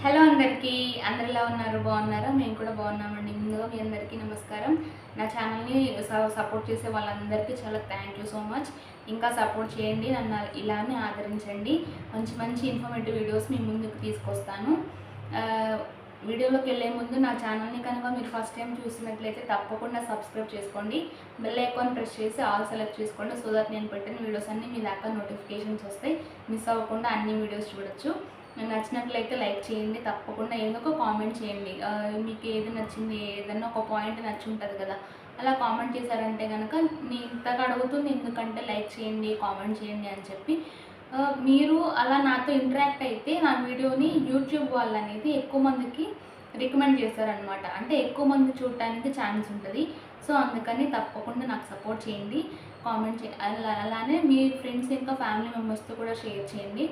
Hello అందరికీ, అందరు ఎలా ఉన్నారు? బాగున్నారా? మేము కూడా బాగున్నామండి. ముందుగా మీ అందరికీ నమస్కారం. నా ఛానల్ని సపోర్ట్ చేసే వాళ్ళందరికీ చాలా థ్యాంక్ యూ సో మచ్. ఇంకా సపోర్ట్ చేయండి, నన్ను ఇలానే ఆదరించండి. మంచి మంచి ఇన్ఫర్మేటివ్ వీడియోస్ మీ ముందుకు తీసుకొస్తాను. వీడియోలోకి వెళ్ళే ముందు నా ఛానల్ని కనుక మీరు ఫస్ట్ టైం చూసినట్లయితే తప్పకుండా సబ్స్క్రైబ్ చేసుకోండి. బెల్ ఐకాన్ ప్రెస్ చేసి ఆల్ సెలెక్ట్ చేసుకోండి. సో దట్ నేను పెట్టిన వీడియోస్ అన్నీ మీ దాకా నోటిఫికేషన్స్ వస్తాయి. మిస్ అవ్వకుండా అన్ని వీడియోస్ చూడొచ్చు. నచ్చినట్లయితే లైక్ చేయండి, తప్పకుండా ఏదో ఒక కామెంట్ చేయండి. మీకు ఏది నచ్చింది, ఏదన్నా ఒక పాయింట్ నచ్చి ఉంటుంది కదా, అలా కామెంట్ చేశారంటే కనుక నేను ఇంతగా అడుగుతుంది ఎందుకంటే లైక్ చేయండి, కామెంట్ చేయండి అని చెప్పి మీరు అలా నాతో ఇంటరాక్ట్ అయితే నా వీడియోని యూట్యూబ్ వాళ్ళు అనేది ఎక్కువ మందికి రికమెండ్ చేస్తారనమాట. అంటే ఎక్కువ మంది చూడటానికి ఛాన్స్ ఉంటుంది. సో అందుకని తప్పకుండా నాకు సపోర్ట్ చేయండి, కామెంట్ అలానే మీ ఫ్రెండ్స్ ఇంకా ఫ్యామిలీ మెంబర్స్తో కూడా షేర్ చేయండి.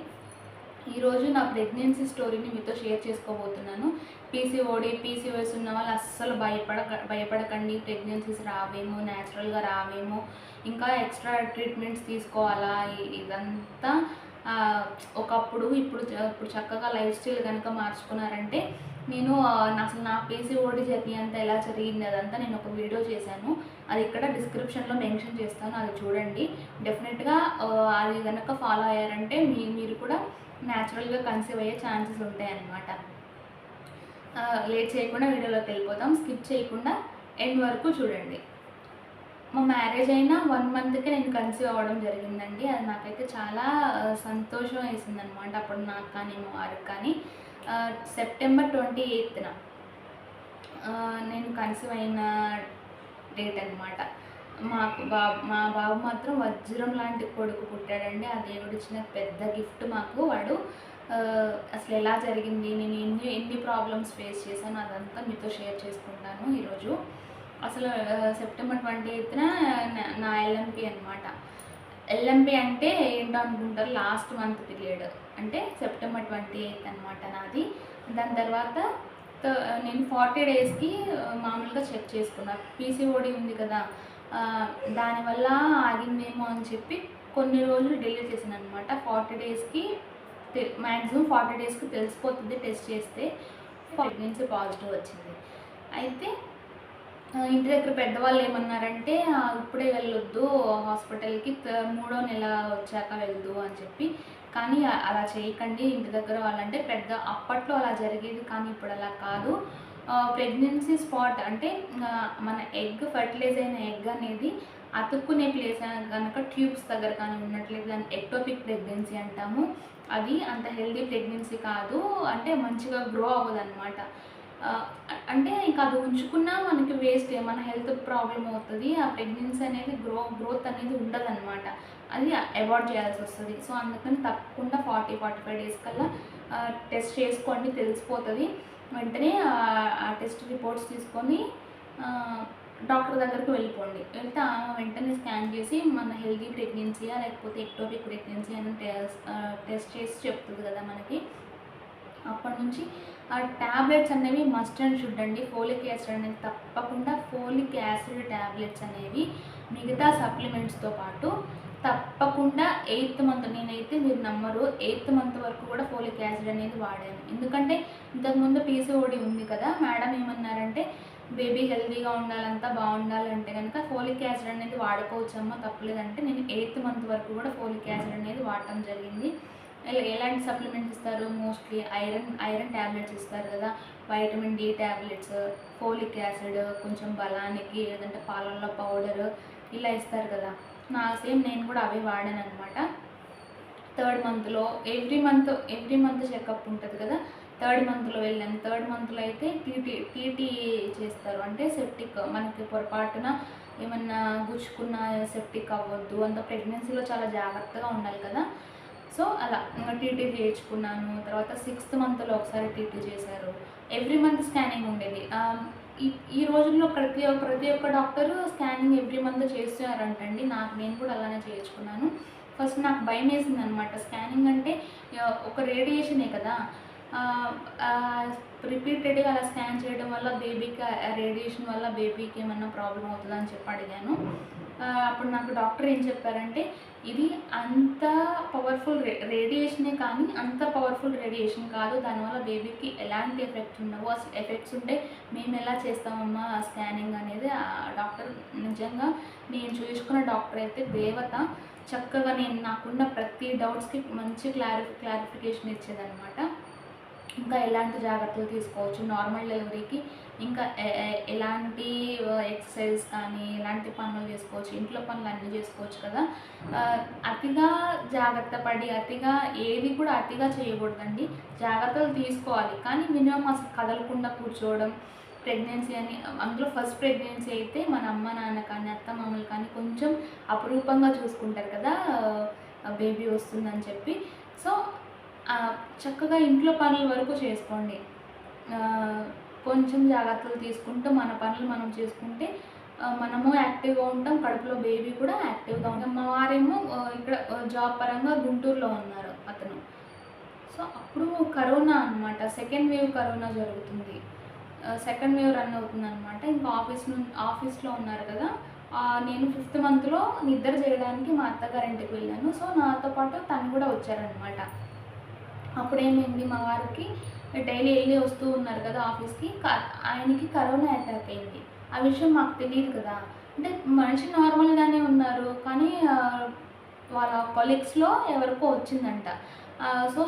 ఈరోజు నా ప్రెగ్నెన్సీ స్టోరీని మీతో షేర్ చేసుకోబోతున్నాను. పీసీఓఎస్ ఉన్న వాళ్ళు అస్సలు భయపడకండి. ప్రెగ్నెన్సీస్ రావేమో, న్యాచురల్గా రావేమో, ఇంకా ఎక్స్ట్రా ట్రీట్మెంట్స్ తీసుకోవాలా, ఇదంతా ఒకప్పుడు ఇప్పుడు చక్కగా లైఫ్ స్టైల్ కనుక మార్చుకున్నారంటే నేను అసలు నా పీసీఓడి జర్నీ అంతా ఎలా జరిగింది అదంతా నేను ఒక వీడియో చేశాను. అది ఇక్కడ డిస్క్రిప్షన్లో మెన్షన్ చేస్తాను, అది చూడండి. డెఫినెట్గా అది కనుక ఫాలో అయ్యారంటే మీరు కూడా న్యాచురల్గా కన్సీవ్ అయ్యే ఛాన్సెస్ ఉంటాయి అన్నమాట. లేట్ చేయకుండా వీడియోలోకి వెళ్ళిపోతాం. స్కిప్ చేయకుండా ఎండ్ వరకు చూడండి. మా మ్యారేజ్ అయిన 1 మంత్కే నేను కన్సీవ్ అవ్వడం జరిగిందండి. అది నాకైతే చాలా సంతోషం వేసిందనమాట. అప్పుడు నాకు కానీ మా వారికి కానీ. సెప్టెంబర్ 28న నేను కన్సీవ్ అయిన డేట్ అనమాట. మా బాబు మాత్రం వజ్రం లాంటి కొడుకు పుట్టాడండి. ఆ దేవుడు ఇచ్చిన పెద్ద గిఫ్ట్ మాకు. వాడు అసలు ఎలా జరిగింది, నేను ఎన్ని ప్రాబ్లమ్స్ ఫేస్ చేశాను అదంతా మీతో షేర్ చేసుకుంటాను ఈరోజు. అసలు సెప్టెంబర్ 28న నా ఎల్ఎంపి అనమాట. ఎల్ఎంపి అంటే ఏంటో అనుకుంటారు, లాస్ట్ మంత్ పీరియడ్ అంటే సెప్టెంబర్ 28 అనమాట నాది. దాని తర్వాత నేను 40 డేస్కి మామూలుగా చెక్ చేసుకున్నా. పీసీఓడి ఉంది కదా, దానివల్ల ఆగిందేమో అని చెప్పి కొన్ని రోజులు డిలే చేశాను అనమాట. 40 డేస్కి మ్యాక్సిమం 40 డేస్కి తెలిసిపోతుంది టెస్ట్ చేస్తే. ప్రెగ్నెన్సీ పాజిటివ్ వచ్చింది. అయితే ఇంటి దగ్గర పెద్దవాళ్ళు ఏమన్నారంటే ఇప్పుడే వెళ్ళొద్దు హాస్పిటల్కి, 3వ నెల వచ్చాక వెళ్దు అని చెప్పి. కానీ అలా చేయకండి, ఇంటి దగ్గర వాళ్ళంటే అప్పట్లో అలా జరిగేది, కానీ ఇప్పుడు అలా కాదు. ప్రెగ్నెన్సీ స్పాట్ అంటే మన ఫర్టిలైజ్ అయిన ఎగ్ అనేది అతుక్కునే ప్లేస్ కనుక ట్యూబ్స్ దగ్గర కానీ ఉన్నట్లయితే దాన్ని ఎక్టోపిక్ ప్రెగ్నెన్సీ అంటాము. అది అంత హెల్దీ ప్రెగ్నెన్సీ కాదు, అంటే మంచిగా గ్రో అవ్వదు అనమాట. అంటే ఇంకా అది ఉంచుకున్నా మనకి వేస్ట్, మన హెల్త్ ప్రాబ్లం అవుతుంది. ఆ ప్రెగ్నెన్సీ అనేది గ్రోత్ అనేది ఉండదన్నమాట. అది అవాయిడ్ చేయాల్సి వస్తుంది. సో అందుకని తప్పకుండా 40-45 డేస్ కల్లా టెస్ట్ చేసుకోండి, తెలిసిపోతుంది. వెంటనే ఆ టెస్ట్ రిపోర్ట్స్ తీసుకొని డాక్టర్ దగ్గరికి వెళ్తే వెంటనే స్కాన్ చేసి మన హెల్దీ ప్రెగ్నెన్సీయా లేకపోతే ఎక్టోపిక్ ప్రెగ్నెన్సీ అని టెస్ట్ చేసి చెప్తుంది కదా మనకి. అప్పటి నుంచి ఆ ట్యాబ్లెట్స్ అనేవి మస్ట్ అండ్ షుడ్ అండి. ఫోలిక్ యాసిడ్ అనేది తప్పకుండా, ఫోలిక్ యాసిడ్ ట్యాబ్లెట్స్ అనేవి మిగతా సప్లిమెంట్స్తో పాటు తప్పకుండా 8th మంత్, నేనైతే మీరు నమ్మరు, 8th మంత్ వరకు కూడా ఫోలిక్ యాసిడ్ అనేది వాడాను. ఎందుకంటే ఇంతకుముందు పీసీఓడి ఉంది కదా, మేడం ఏమన్నారంటే బేబీ హెల్తీగా ఉండాలంతా బాగుండాలంటే కనుక ఫోలిక్ యాసిడ్ అనేది వాడుకోవచ్చమ్మా, తప్పలేదంటే నేను 8th మంత్ వరకు కూడా ఫోలిక్ యాసిడ్ అనేది వాడటం జరిగింది. ఎలాంటి సప్లిమెంట్స్ ఇస్తారు? మోస్ట్లీ ఐరన్ ట్యాబ్లెట్స్ ఇస్తారు కదా, vitamin D tablets, folic acid, కొంచెం బలానికి లేదంటే పాలల్లో పౌడర్ ఇలా ఇస్తారు కదా. నేను కూడా అవే వాడాను అనమాట. 3rd మంత్లో ఎవ్రీ మంత్ చెకప్ ఉంటుంది కదా, 3rd మంత్లో వెళ్ళాను. 3rd మంత్లో అయితే టీటీ చేస్తారు. అంటే సెప్టిక్, మనకి పొరపాటున ఏమన్నా గుచ్చుకున్న సెప్టిక్ అవ్వద్దు, అంత ప్రెగ్నెన్సీలో చాలా జాగ్రత్తగా ఉండాలి కదా. సో అలా టీటీ చేయించుకున్నాను. తర్వాత 6th మంత్లో ఒకసారి టీటీ చేశారు. ఎవ్రీ మంత్ స్కానింగ్ ఉండేది. ఈ రోజుల్లో ప్రతి ఒక్క డాక్టరు స్కానింగ్ ఎవ్రీ మంత్ చేస్తున్నారంటండి. నేను కూడా అలానే చేయించుకున్నాను. ఫస్ట్ నాకు భయం వేసింది అనమాట. స్కానింగ్ అంటే ఒక రేడియేషనే కదా, రిపీటెడ్గా అలా స్కాన్ చేయడం వల్ల బేబీకి రేడియేషన్ వల్ల బేబీకి ఏమన్నా ప్రాబ్లం అవుతుందా అని చెప్పి అడిగాను. అప్పుడు నాకు డాక్టర్ ఏం చెప్పారంటే ఇది అంత పవర్ఫుల్ రేడియేషనే కానీ అంత పవర్ఫుల్ రేడియేషన్ కాదు. దానివల్ల బేబీకి ఎలాంటి ఎఫెక్ట్స్ ఉండవు. అసలు ఎఫెక్ట్స్ ఉంటే మేము ఎలా చేస్తామమ్మా స్కానింగ్ అనేది. డాక్టర్ నిజంగా నేను చూసుకున్న డాక్టర్ అయితే దేవత. చక్కగా నేను నాకున్న ప్రతి డౌట్స్కి మంచి క్లారిఫికేషన్ ఇచ్చేదనమాట. ఇంకా ఎలాంటి జాగ్రత్తలు తీసుకోవచ్చు నార్మల్ డెలివరీకి, ఇంకా ఎలాంటి ఎక్సర్సైజ్ కానీ ఎలాంటి పనులు చేసుకోవచ్చు, ఇంట్లో పనులు అన్నీ చేసుకోవచ్చు కదా. అతిగా జాగ్రత్త పడి ఏది కూడా అతిగా చేయకూడదండి. జాగ్రత్తలు తీసుకోవాలి కానీ మినిమం అసలు కదలకుండా కూర్చోవడం. ప్రెగ్నెన్సీ అని అందులో ఫస్ట్ ప్రెగ్నెన్సీ అయితే మన అమ్మ నాన్న కానీ అత్త మామలు కానీ కొంచెం అపురూపంగా చూసుకుంటారు కదా బేబీ వస్తుందని చెప్పి. సో చక్కగా ఇంట్లో పనుల వరకు చేసుకోండి. కొంచెం జాగ్రత్తలు తీసుకుంటూ మన పనులు మనం చేసుకుంటే మనము యాక్టివ్గా ఉంటాం, కడుపులో బేబీ కూడా యాక్టివ్గా ఉంటాం. మా వారేమో ఇక్కడ జాబ్ పరంగా గుంటూరులో ఉన్నారు అతను. సో అప్పుడు కరోనా అనమాట, సెకండ్ వేవ్ కరోనా జరుగుతుంది, సెకండ్ వేవ్ రన్ అవుతుంది అనమాట. ఇంకా ఆఫీస్లో ఉన్నారు కదా. నేను 5th మంత్లో నిద్ర చేయడానికి మా అత్తగారింటికి వెళ్ళాను. సో నాతో పాటు తను కూడా వచ్చారనమాట. అప్పుడేమైంది, మా వారికి డైలీ వెళ్ళి వస్తూ ఉన్నారు కదా ఆఫీస్కి, ఆయనకి కరోనా అటాక్ అయింది. ఆ విషయం మాకు తెలియదు కదా. అంటే మనిషి నార్మల్గానే ఉన్నారు కానీ వాళ్ళ కొలీగ్స్లో ఎవరికో వచ్చిందంట. సో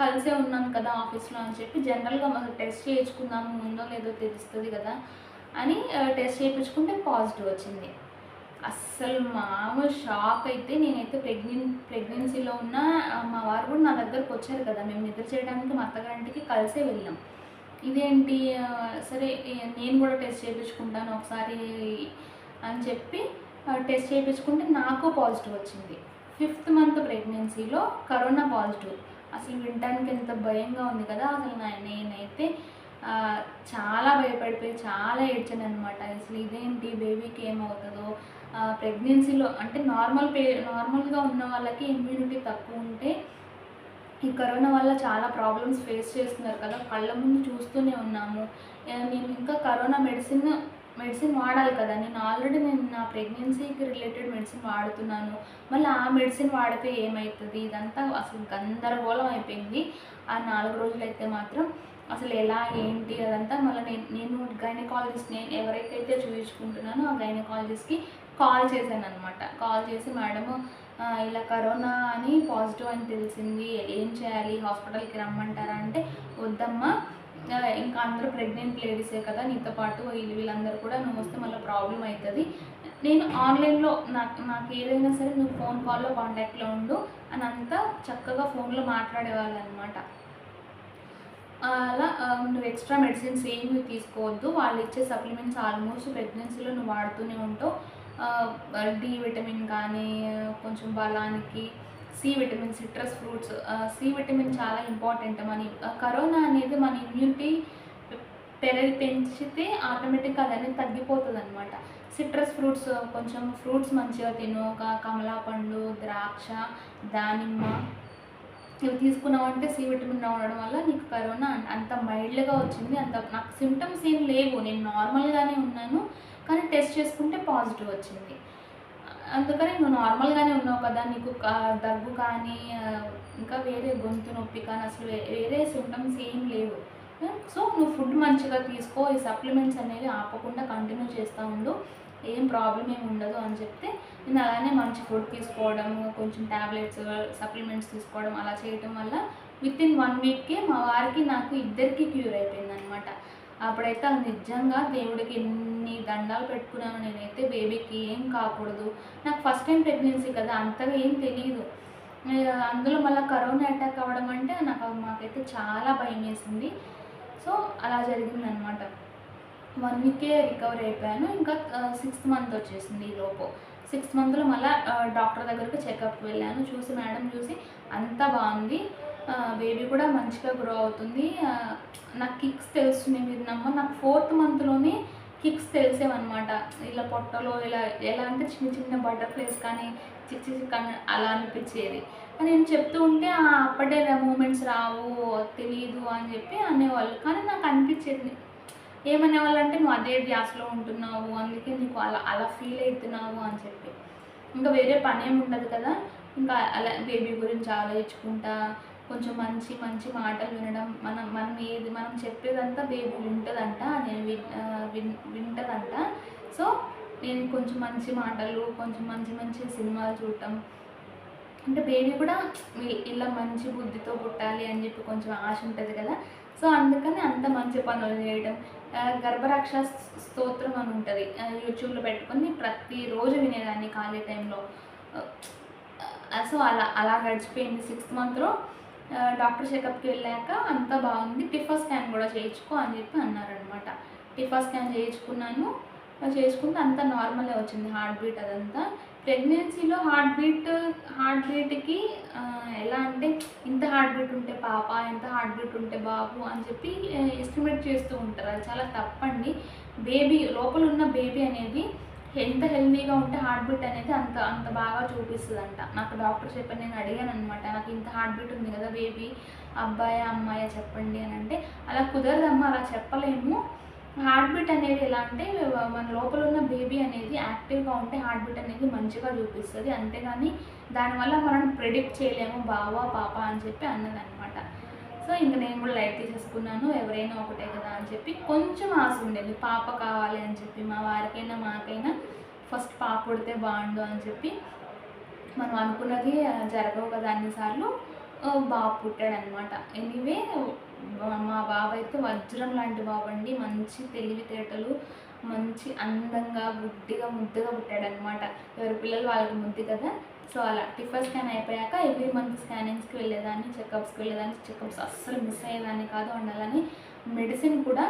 కలిసే ఉన్నాం కదా ఆఫీస్లో అని చెప్పి జనరల్గా మనం టెస్ట్ చేయించుకుందాము, ఉందో లేదో తెలుస్తుంది కదా అని టెస్ట్ చేయించుకుంటే పాజిటివ్ వచ్చింది. అస్సలు మామూలు షాక్ అయితే నేనైతే ప్రెగ్నెన్సీలో ఉన్న మా వారు కూడా నా దగ్గరకు వచ్చారు కదా. మేము నిద్ర చేయడానికి మా అత్తగారింటికి కలిసే వెళ్ళాం. ఇదేంటి సరే నేను కూడా టెస్ట్ చేయించుకుంటాను ఒకసారి అని చెప్పి టెస్ట్ చేయించుకుంటే నాకు పాజిటివ్ వచ్చింది. 5th మంత్ ప్రెగ్నెన్సీలో కరోనా పాజిటివ్. అసలు వినడానికి ఎంత భయంగా ఉంది కదా. అసలు నేనైతే చాలా భయపడిపోయి చాలా ఏడ్చాను అనమాట. అసలు ఇదేంటి బేబీకి ఏమవుతుందో. ప్రెగ్నెన్సీలో అంటే నార్మల్గా ఉన్న వాళ్ళకి ఇమ్యూనిటీ తక్కువ ఉంటే ఈ కరోనా వల్ల చాలా ప్రాబ్లమ్స్ ఫేస్ చేస్తున్నారు కదా. కళ్ళ ముందు చూస్తూనే ఉన్నాము. నేను ఇంకా కరోనా మెడిసిన్ వాడాలి కదా. నేను నా ప్రెగ్నెన్సీకి రిలేటెడ్ మెడిసిన్ వాడుతున్నాను. మళ్ళీ ఆ మెడిసిన్ వాడితే ఏమవుతుంది, ఇదంతా అసలు గందరగోళం అయిపోయింది. ఆ 4 రోజులైతే మాత్రం అసలు ఎలా ఏంటి అదంతా. మళ్ళీ నేను గైనకాలజిస్ట్, నేను ఎవరైతే చూపించుకుంటున్నానో ఆ గైనకాలజిస్ట్కి కాల్ చేశాను అనమాట. కాల్ చేసి మేడము ఇలా కరోనా అని పాజిటివ్ అని తెలిసింది, ఏం చేయాలి, హాస్పిటల్కి రమ్మంటారా అంటే, వద్దమ్మా ఇంకా అందరూ ప్రెగ్నెంట్ లేడీసే కదా నీతో పాటు వీళ్ళందరూ కూడా, నువ్వు వస్తే మళ్ళీ ప్రాబ్లం అవుతుంది. నేను ఆన్లైన్లో నాకు ఏదైనా సరే నువ్వు ఫోన్ కాల్లో కాంటాక్ట్లో ఉండు అని అంతా చక్కగా ఫోన్లో మాట్లాడేవాళ్ళు అనమాట. అలా నువ్వు ఎక్స్ట్రా మెడిసిన్స్ ఏమి తీసుకోవద్దు, వాళ్ళు ఇచ్చే సప్లిమెంట్స్ ఆల్మోస్ట్ ప్రెగ్నెన్సీలో నువ్వు వాడుతూనే ఉంటావు. డి విటమిన్ కానీ కొంచెం బలానికి, C vitamin, citrus fruits. C vitamin చాలా ఇంపార్టెంట్. కరోనా అనేది మన ఇమ్యూనిటీ పెంచితే ఆటోమేటిక్గా అదనేది తగ్గిపోతుంది అనమాట. సిట్రస్ ఫ్రూట్స్, కొంచెం ఫ్రూట్స్ మంచిగా తిను, కమలా పండు, ద్రాక్ష, దానిమ్మ ఇవి తీసుకున్నామంటే సి విటమిన్ ఉండడం వల్ల నీకు కరోనా అంత మైల్డ్గా వచ్చింది. నాకు సిమ్టమ్స్ ఏం లేవు, నేను నార్మల్గానే ఉన్నాను. కానీ టెస్ట్ చేసుకుంటే పాజిటివ్ వచ్చింది. అందుకని నువ్వు నార్మల్గానే ఉన్నావు కదా, నీకు దగ్గు కానీ ఇంకా వేరే గొంతు నొప్పి కానీ అసలు వేరే సిమ్టమ్స్ ఏం లేవు. సో నువ్వు ఫుడ్ మంచిగా తీసుకో, ఈ సప్లిమెంట్స్ అనేవి ఆపకుండా కంటిన్యూ చేస్తూ ఉండు, ఏం ప్రాబ్లం ఏమి ఉండదు అని చెప్తే నేను అలానే మంచి ఫుడ్ తీసుకోవడం, కొంచెం ట్యాబ్లెట్స్, సప్లిమెంట్స్ తీసుకోవడం అలా చేయటం వల్ల వితిన్ 1 వీక్కే మా వారికి నాకు ఇద్దరికి క్యూర్ అయిపోయింది అనమాట. అప్పుడైతే అది నిజంగా దేవుడికి ఎన్ని దండాలు పెట్టుకున్నాను నేనైతే. బేబీకి ఏం కాకూడదు. నాకు ఫస్ట్ టైం ప్రెగ్నెన్సీ కదా, అంతగా ఏం తెలియదు. అందులో మళ్ళీ కరోనా అటాక్ అవ్వడం అంటే మాకైతే చాలా భయం వేసింది. సో అలా జరిగిందనమాట. 1 వీకే రికవర్ అయిపోయాను. ఇంకా 6th మంత్ వచ్చేసింది ఈలోపు. 6th మంత్లో మళ్ళీ డాక్టర్ దగ్గరికి చెకప్కి వెళ్ళాను. మేడం చూసి అంతా బాగుంది, బేబీ కూడా మంచిగా గ్రో అవుతుంది. నాకు కిక్స్ తెలుస్తున్నాయి, మీరు నాకు 4th మంత్లోనే కిక్స్ తెలిసేవన్నమాట. ఇలా పొట్టలో ఎలా అంటే చిన్న చిన్న బటర్ఫ్లైస్ కానీ కానీ అలా అనిపించేది. నేను చెప్తూ ఉంటే అప్పుడే మూమెంట్స్ రావు, తెలియదు అని చెప్పి అనేవాళ్ళు. కానీ నాకు అనిపించేది, ఏమనేవాళ్ళు అంటే నువ్వు అదే ధ్యాసలో ఉంటున్నావు, అందుకే నీకు అలా ఫీల్ అవుతున్నావు అని చెప్పి. ఇంకా వేరే పని ఏమి ఉండదు కదా, ఇంకా అలా బేబీ గురించి ఆలోచించుకుంటా కొంచెం మంచి మంచి మాటలు వినడం, మనం చెప్పేదంతా బేబీ వింటదంట, వింటదంట. సో నేను కొంచెం మంచి మాటలు, కొంచెం మంచి మంచి సినిమాలు చూడటం, అంటే బేబీ కూడా ఇలా మంచి బుద్ధితో పుట్టాలి అని చెప్పి కొంచెం ఆశ ఉంటుంది కదా. సో అందుకని అంత మంచి పనులు చేయడం, గర్భరక్ష స్తోత్రం అని ఉంటుంది, యూట్యూబ్లో పెట్టుకొని ప్రతిరోజు వినేదాన్ని ఖాళీ టైంలో. సో అలా గడిచిపోయింది. 6th మంత్లో డాక్టర్ చెకప్కి వెళ్ళాక అంతా బాగుంది, టిఫా స్కాన్ కూడా చేయించుకో అని చెప్పి అన్నారనమాట. టిఫా స్కాన్ చేయించుకున్నాను, చేసుకుంటే అంతా నార్మలే వచ్చింది, హార్ట్ బీట్ అదంతా. ప్రెగ్నెన్సీలో హార్ట్ బీట్కి ఎలా అంటే ఇంత హార్ట్ బీట్ ఉంటే పాప, ఎంత హార్ట్ బీట్ ఉంటే బాబు అని చెప్పి ఎస్టిమేట్ చేస్తూ ఉంటారు. అది చాలా తప్పండి. లోపల ఉన్న బేబీ అనేది ఎంత హెల్తీగా ఉంటే హార్ట్ బీట్ అనేది అంత అంత బాగా చూపిస్తుందంట. నాకు డాక్టర్ చెప్పాను, నేను అడిగాను అనమాట, నాకు ఇంత హార్ట్ బీట్ ఉంది కదా బేబీ, అబ్బాయా అమ్మాయా చెప్పండి అని. అంటే అలా కుదరదమ్మా, అలా చెప్పలేము. హార్ట్ బీట్ అనేది ఎలా అంటే మన లోపల ఉన్న బేబీ అనేది యాక్టివ్గా ఉంటే హార్ట్ బీట్ అనేది మంచిగా చూపిస్తుంది, అంతేగాని దానివల్ల మనం ప్రెడిక్ట్ చేయలేము బావా పాప అని చెప్పి అన్నదనమాట. సో ఇంక నేను కూడా లైట్ తీసేసుకున్నాను, ఎవరైనా ఒకటే కదా అని చెప్పి. కొంచెం ఆశ ఉండేది పాప కావాలి అని చెప్పి, మా వారికైనా మాకైనా ఫస్ట్ పాప పుడితే బాగుండు అని చెప్పి. మనం అనుకున్నది జరగవు కదా అన్నిసార్లు, బాబు పుట్టాడనమాట. ఎనీవే మా బాబు అయితే వజ్రం లాంటి బాబు అండి, మంచి తెలివితేటలు, మంచి అందంగా ముద్దుగా పుట్టాడనమాట. ఎవరి పిల్లలు వాళ్ళకి ముద్దు కదా. సో అలా టిఫా స్కాన్ అయిపోయాక ఎవ్రీ మంత్ స్కానింగ్స్కి వెళ్ళేదాన్ని, చెకప్స్ అస్సలు మిస్ అయ్యేదాన్ని కాదు. అండ్ అలానే మెడిసిన్ కూడా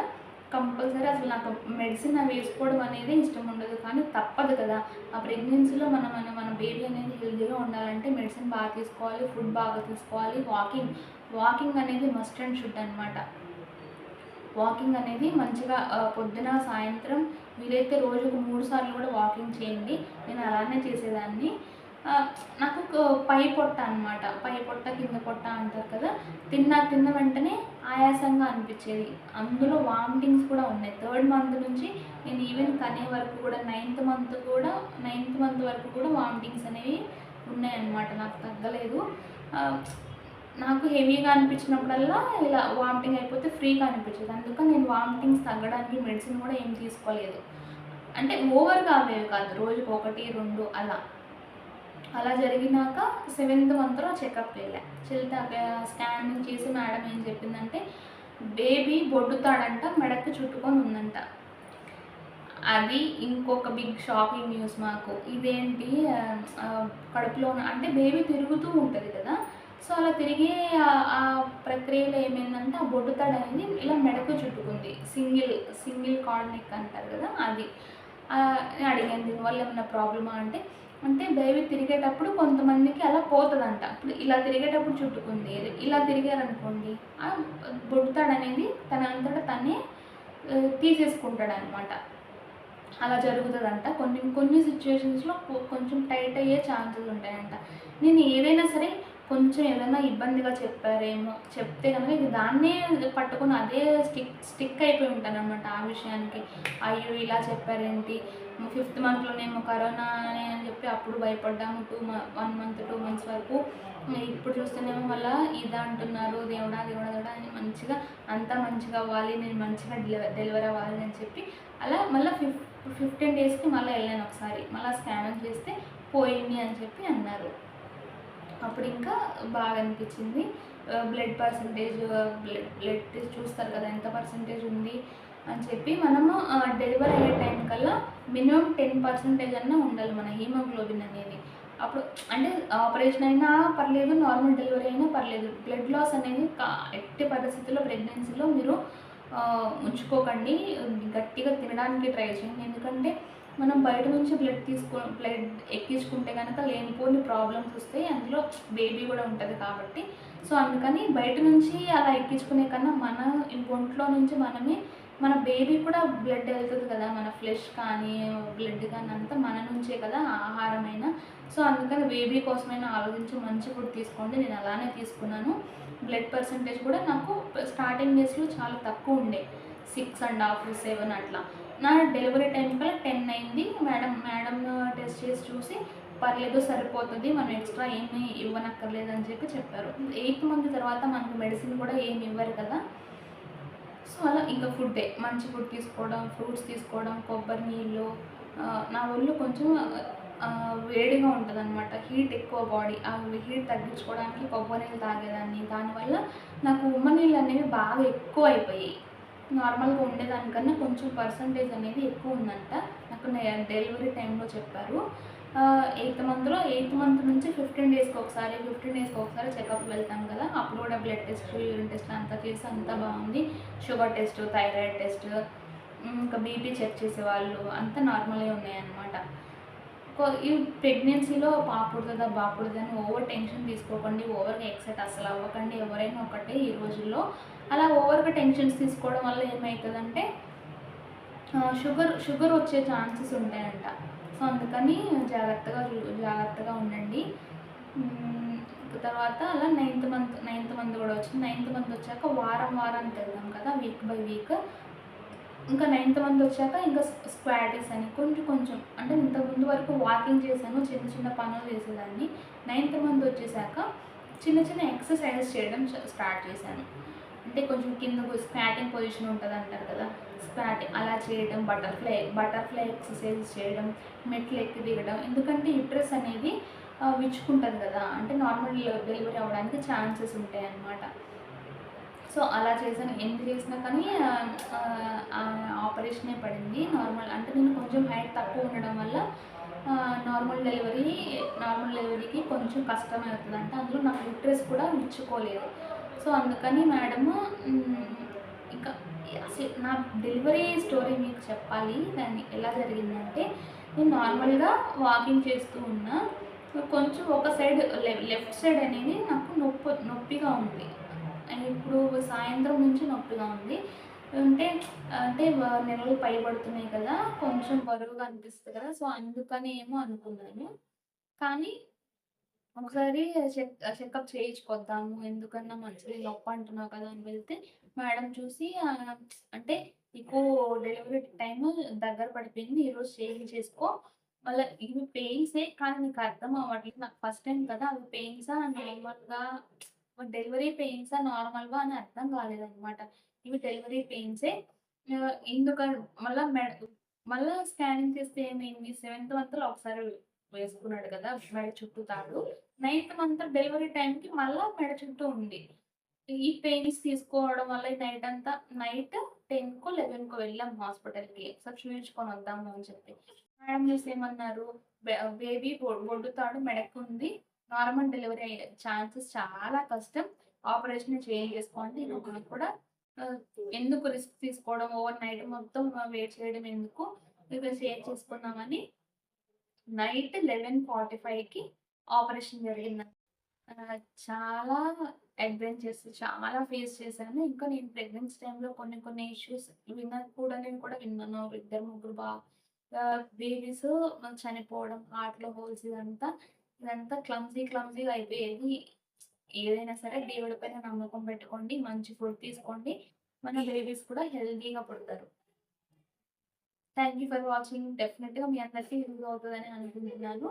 కంపల్సరీ. అసలు నాకు మెడిసిన్ వేసుకోవడం అనేది ఇష్టం ఉండదు, కానీ తప్పదు కదా. ఆ ప్రెగ్నెన్సీలో మన బేబీ అనేది హెల్తీగా ఉండాలంటే మెడిసిన్ బాగా తీసుకోవాలి, ఫుడ్ బాగా తీసుకోవాలి, వాకింగ్ అనేది మస్ట్ అండ్ షుడ్ అనమాట. వాకింగ్ అనేది మంచిగా పొద్దున సాయంత్రం వీలైతే రోజుకు 3 సార్లు కూడా వాకింగ్ చేయండి. నేను అలానే చేసేదాన్ని. నాకు పై పొట్ట అనమాట, పై పొట్ట కింద పొట్ట అంటారు కదా. తిన్న వెంటనే ఆయాసంగా అనిపించేది, అందులో వామిటింగ్స్ కూడా ఉన్నాయి. 3rd మంత్ నుంచి నేను ఈవెన్ కనే వరకు కూడా 9th మంత్ వరకు కూడా వామిటింగ్స్ అనేవి ఉన్నాయన్నమాట. నాకు తగ్గలేదు. నాకు హెవీగా అనిపించినప్పుడల్లా ఇలా వామిటింగ్ అయిపోతే ఫ్రీగా అనిపించేది. అందుకని నేను వామిటింగ్స్ తగ్గడానికి మెడిసిన్ కూడా ఏం తీసుకోలేదు. అంటే ఓవర్గా అవేవి కాదు, రోజుకు 1, 2 అలా జరిగినాక 7th మంత్లో చెకప్కి వెళ్తే స్కానింగ్ చేసి మేడం ఏం చెప్పిందంటే బేబీ బొడ్డుతాడంట, మెడకు చుట్టుకొని ఉందంట. అది ఇంకొక బిగ్ షాకింగ్ న్యూస్ మాకు. ఇదేంటి కడుపులో అంటే బేబీ తిరుగుతూ ఉంటుంది కదా. సో అలా తిరిగే ఆ ప్రక్రియలో ఏమైందంటే ఆ బొడ్డుతాడు అనేది ఇలా మెడకు చుట్టుకుంది. సింగిల్ కార్డ్ నెక్ అంటారు కదా అది. అడిగాను దీనివల్ల ఏమన్నా ప్రాబ్లమా అంటే బేబీ తిరిగేటప్పుడు కొంతమందికి అలా పోతుందంట. ఇప్పుడు ఇలా తిరిగేటప్పుడు చుట్టుకుంది, ఇలా తిరిగారనుకోండి ఆ బొడ్డుతాడు అనేది తన అంతటా తనే తీసేసుకుంటాడు అనమాట. అలా జరుగుతుందంట. కొన్ని సిచ్యువేషన్స్లో కొంచెం టైట్ అయ్యే ఛాన్సెస్ ఉంటాయంట. నేను ఏదైనా సరే కొంచెం ఏదైనా ఇబ్బందిగా చెప్తే కనుక ఇది దాన్నే పట్టుకొని అదే స్టిక్ అయిపోయి ఉంటాను అనమాట ఆ విషయానికి. అయ్యో ఇలా చెప్పారేంటి, 5th మంత్లోనేమో కరోనా అని చెప్పి అప్పుడు భయపడ్డాము 1 మంత్ 2 మంత్స్ వరకు. ఇప్పుడు చూస్తేనేమో మళ్ళీ ఇది అంటున్నారు, దేవుడా అని మంచిగా అంతా మంచిగా అవ్వాలి, నేను మంచిగా డెలివరీ అవ్వాలి అని చెప్పి అలా మళ్ళీ 15 డేస్కి మళ్ళీ వెళ్ళాను ఒకసారి. మళ్ళీ స్కాన్ చేస్తే పోయింది అని చెప్పి అన్నారు. అప్పుడు ఇంకా బాగా అనిపించింది. బ్లడ్ పర్సంటేజ్ చూస్తారు కదా ఎంత పర్సంటేజ్ ఉంది అని చెప్పి. మనము డెలివరీ అయ్యే టైం కల్లా మినిమం 10% అన్నా ఉండాలి మన హీమోగ్లోబిన్ అనేది. అప్పుడు అంటే ఆపరేషన్ అయినా పర్లేదు, నార్మల్ డెలివరీ అయినా పర్లేదు. బ్లడ్ లాస్ అనేది ఎట్టి పరిస్థితుల్లో ప్రెగ్నెన్సీలో మీరు ఉంచుకోకండి. గట్టిగా తినడానికి ట్రై చేయండి. ఎందుకంటే మనం బయట నుంచి బ్లడ్ ఎక్కించుకుంటే కనుక లేనిపోని ప్రాబ్లమ్స్ వస్తాయి, అందులో బేబీ కూడా ఉంటుంది కాబట్టి. సో అందుకని బయట నుంచి అలా ఎక్కించుకునే కన్నా మన ఒంట్లో నుంచి మన బేబీ కూడా బ్లడ్ వెళ్తుంది కదా, మన ఫ్లెష్ కానీ బ్లడ్ కానీ అంతా మన నుంచే కదా ఆహారమైనా. సో అందుకని బేబీ కోసమైనా ఆలోచించి మంచి ఫుడ్ తీసుకోండి. నేను అలానే తీసుకున్నాను. బ్లడ్ పర్సంటేజ్ కూడా నాకు స్టార్టింగ్ డేస్లో చాలా తక్కువ ఉండే, 6.5, 7 అట్లా. నా డెలివరీ టైం కల్లా 10 అయింది. మేడం టెస్ట్ చేసి చూసి పర్లేదు సరిపోతుంది, మనం ఎక్స్ట్రా ఏమీ ఇవ్వనక్కర్లేదు అని చెప్పారు. 8th మంత్ తర్వాత మనకు మెడిసిన్ కూడా ఏమి ఇవ్వరు కదా. సో అలా ఇంకా ఫుడ్డే, మంచి ఫుడ్ తీసుకోవడం, ఫ్రూట్స్ తీసుకోవడం, కొబ్బరి నీళ్ళు. నా ఒళ్ళు కొంచెం వేడిగా ఉంటుందన్నమాట, హీట్ ఎక్కువ బాడీ. ఆ హీట్ తగ్గించుకోవడానికి కొబ్బరి నీళ్ళు తాగేదాన్ని. దానివల్ల నాకు ఉమ్మ నీళ్ళు అనేవి బాగా ఎక్కువ అయిపోయాయి. నార్మల్గా ఉండేదానికన్నా కొంచెం పర్సంటేజ్ అనేది ఎక్కువ ఉందంట, నాకు డెలివరీ టైంలో చెప్పారు. 8th మంత్ నుంచి 15 డేస్కి ఒకసారి చెకప్ వెళ్తాం కదా, అప్పుడు కూడా బ్లడ్ టెస్ట్, యూరిన్ టెస్ట్ అంతా చేసి అంతా బాగుంది. షుగర్ టెస్ట్, థైరాయిడ్ టెస్ట్, ఇంకా బీపీ చెక్ చేసేవాళ్ళు, అంతా నార్మల్గా ఉన్నాయన్నమాట. ఈ ప్రెగ్నెన్సీలో పాపుడుతుందా బాపుడుతుందా అని ఓవర్ టెన్షన్ తీసుకోకండి, ఓవర్గా ఎక్సైట్ అసలు అవ్వకండి. ఎవరైనా ఒకటే ఈ రోజుల్లో అలా ఓవర్గా టెన్షన్స్ తీసుకోవడం వల్ల ఏమవుతుందంటే షుగర్ వచ్చే ఛాన్సెస్ ఉంటాయంట. సో అందుకని జాగ్రత్తగా ఉండండి. తర్వాత అలా 9th మంత్ కూడా వచ్చింది. 9th మంత్ వచ్చాక వారానికి వెళ్దాం కదా, వీక్ బై వీక్. ఇంకా 9th మంత్ వచ్చాక ఇంకా స్క్వాటీస్ అని కొంచెం అంటే ఇంతకుముందు వరకు వాకింగ్ చేశాను, చిన్న పనులు చేసేదాన్ని. 9th మంత్ వచ్చేసాక చిన్న ఎక్సర్సైజెస్ చేయడం స్టార్ట్ చేశాను. అంటే కొంచెం కింద స్క్వాటింగ్ పొజిషన్ ఉంటుంది అంటారు కదా, స్క్వాటింగ్ అలా చేయడం, బటర్ఫ్లై ఎక్సర్సైజెస్ చేయడం, మెట్లు ఎక్కి దిగడం. ఎందుకంటే యూట్రస్ అనేది విచ్చుకుంటుంది కదా, అంటే నార్మల్ డెలివరీ అవ్వడానికి ఛాన్సెస్ ఉంటాయి అన్నమాట. సో అలా చేశాను. ఎన్ని చేసినా కానీ ఆపరేషనే పడింది. నార్మల్ అంటే నేను కొంచెం హైట్ తక్కువ ఉండడం వల్ల నార్మల్ డెలివరీకి కొంచెం కష్టమవుతుందంట. అందులో నాకు యూట్రస్ కూడా విచ్చుకోలేదు. సో అందుకని మేడము ఇంకా నా డెలివరీ స్టోరీ మీకు చెప్పాలి. దాన్ని ఎలా జరిగిందంటే, నేను నార్మల్గా వాకింగ్ చేస్తూ ఉన్నా, కొంచెం ఒక సైడ్ లెఫ్ట్ సైడ్ అనేది నాకు నొప్పిగా ఉంది. ఇప్పుడు సాయంత్రం నుంచి నొప్పిగా ఉంది. అంటే నెలలు పైబడుతున్నాయి కదా, కొంచెం బరువుగా అనిపిస్తుంది కదా, సో అందుకని ఏమో అనుకున్నాను. కానీ ఒకసారి చెకప్ చేయించుకొద్దాము, ఎందుకన్నా మంచిది, నొప్పి అంటున్నావు కదా అని వెళ్తే మేడం చూసి అంటే నీకు డెలివరీ టైం దగ్గర పడిపోయింది, ఈరోజు చేయించేసుకో, మళ్ళీ ఇవి పెయిన్సే కానీ నీకు అర్థం అవ్వట్లేదు, నాకు ఫస్ట్ టైం కదా, అవి పెయిన్సా నార్మల్గా, డెలివరీ పెయిన్సా నార్మల్గా అని అర్థం కాలేదనమాట. ఇవి డెలివరీ పెయిన్సే. ఎందుకు మళ్ళీ స్కానింగ్ చేస్తే ఏమైంది, 7th మంత్లో ఒకసారి వేసుకున్నాడు కదా మెడ చుట్టూ తాడు, 9th మంత్ డెలివరీ టైంకి మళ్ళీ మెడ చుట్టూ ఉంది. ఈ పెయిన్స్ తీసుకోవడం వల్ల నైట్ 10కో 11కో వెళ్ళాం హాస్పిటల్కి, ఒకసారి చూపించుకొని వద్దాము అని చెప్పి. మేడం చూసి ఏమన్నారు, బేబీ బొడ్డుతాడు మెడకు ఉంది, నార్మల్ డెలివరీ అయ్యే ఛాన్సెస్ చాలా కష్టం, ఆపరేషన్ చేసుకోండి. నాకు కూడా ఎందుకు రిస్క్ తీసుకోవడం, ఓవర్ నైట్ మొత్తం వెయిట్ చేయడం ఎందుకు, ఇక షేర్ చేసుకుందామని నైట్ 11:45కి ఆపరేషన్ జరిగింది. చాలా అడ్వెంచర్స్ చాలా ఫేస్ చేశాను. ఇంకా నేను ప్రెగ్నెన్సీ టైంలో కొన్ని ఇష్యూస్ వినకూడనివి కూడా విన్నాను. ఇద్దరు ముగ్గురు బేబీస్ చనిపోవడం, హార్ట్‌లో హోల్స్, ఇదంతా క్లమ్జీగా అయిపోయేది. ఏదైనా సరే దేవుడి పైన నమ్మకం పెట్టుకోండి, మంచి ఫుడ్ తీసుకోండి, మన బేబీస్ కూడా హెల్తీగా పుడతారు. Thank you for watching. డెఫినెట్‌గా మీ అందరికీ యూజ్ అవుతుందని అనుకుంటున్నాను.